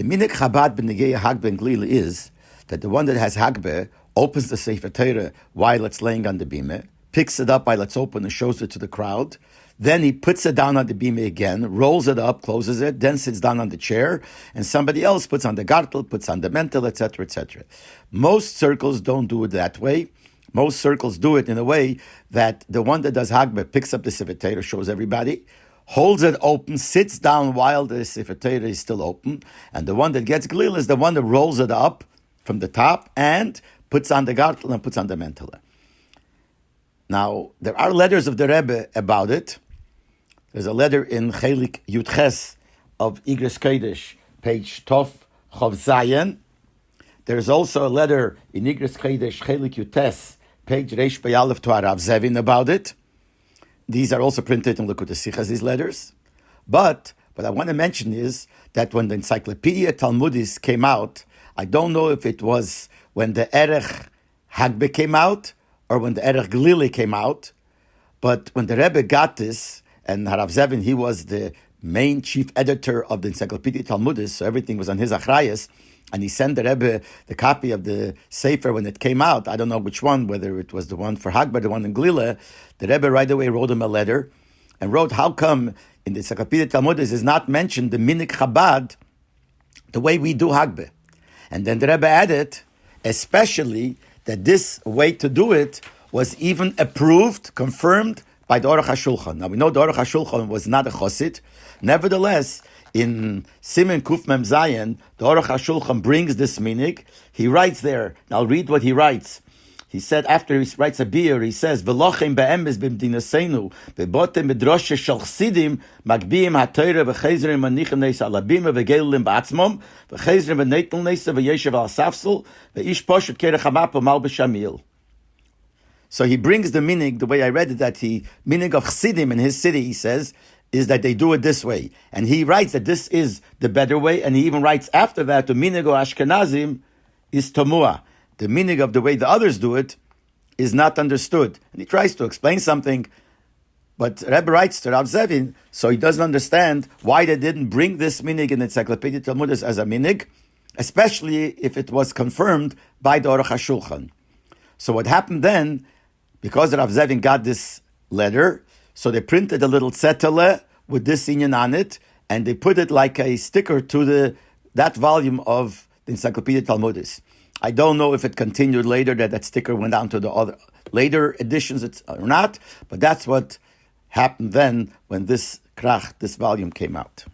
The Minhag Chabad b'negei Hagba'a and Gelila is that the one that has Hagba'a opens the Sefer Torah while it's laying on the bimah, picks it up while it's open and shows it to the crowd. Then he puts it down on the bimah again, rolls it up, closes it, then sits down on the chair, and somebody else puts on the gartel, puts on the mental, etc., etc. Most circles don't do it that way. Most circles do it in a way that the one that does Hagba'a picks up the Sefer Torah, shows everybody, holds it open, sits down while the Sefer Torah is still open, and the one that gets Gelila is the one that rolls it up from the top and puts on the gartel and puts on the mental. Now, there are letters of the Rebbe about it. There's a letter in Chelik Yudches of Igros Kodesh, page Tov Chov Zayin. There's also a letter in Igros Kodesh, Chelik Yudches, page Reish Bayalef to Rav Zevin about it. These are also printed in Likutei Sichos, these letters. But what I want to mention is that when the Encyclopedia Talmudis came out, I don't know if it was when the Erech Hagba'a came out or when the Erech Gelila came out, but when the Rebbe got this, and Harav Zevin, he was the main chief editor of the Encyclopedia Talmudis, so everything was on his achrayas, and he sent the Rebbe the copy of the Sefer when it came out. I don't know which one, whether it was the one for Hagba'a, the one in Gelila. The Rebbe right away wrote him a letter and wrote, how come in the Encyclopedia Talmudis is not mentioned the Minhag Chabad the way we do Hagba'a? And then the Rebbe added, especially that this way to do it was even approved, confirmed by the Aruch HaShulchan. Now we know the Aruch HaShulchan was not a Chassid. Nevertheless, in Simen Kuf Mem Zayin, the Aruch HaShulchan brings this minhag. He writes there, and I'll read what he writes. He said, after he writes a beer, he says, "V'lochem be'emes b'mdinaseinu, be'botem b'droshe shel Chassidim, magbiim ha'Torah v'chezrim manichem neis al habima v'gelilim ba'atzmom, v'chezrim v'neitel neisa v'yeshev al safsel, v'ish poshet kerech hamapa mal b'shamil." So he brings the minhag, the way I read it, that he, minhag of Chassidim in his city, he says, is that they do it this way. And he writes that this is the better way, and he even writes after that, the minhag of Ashkenazim is tomua. The minhag of the way the others do it is not understood. And he tries to explain something, but Rebbe writes to Rav Zevin, so he doesn't understand why they didn't bring this minhag in the Encyclopedia Talmudis as a minhag, especially if it was confirmed by the Aruch HaShulchan. So what happened then, because Rav Zevin got this letter, so they printed a little zetele with this inyan on it, and they put it like a sticker to that volume of the Encyclopedia Talmudis. I don't know if it continued later, that sticker went down to the other later editions or not, but that's what happened then when this volume came out.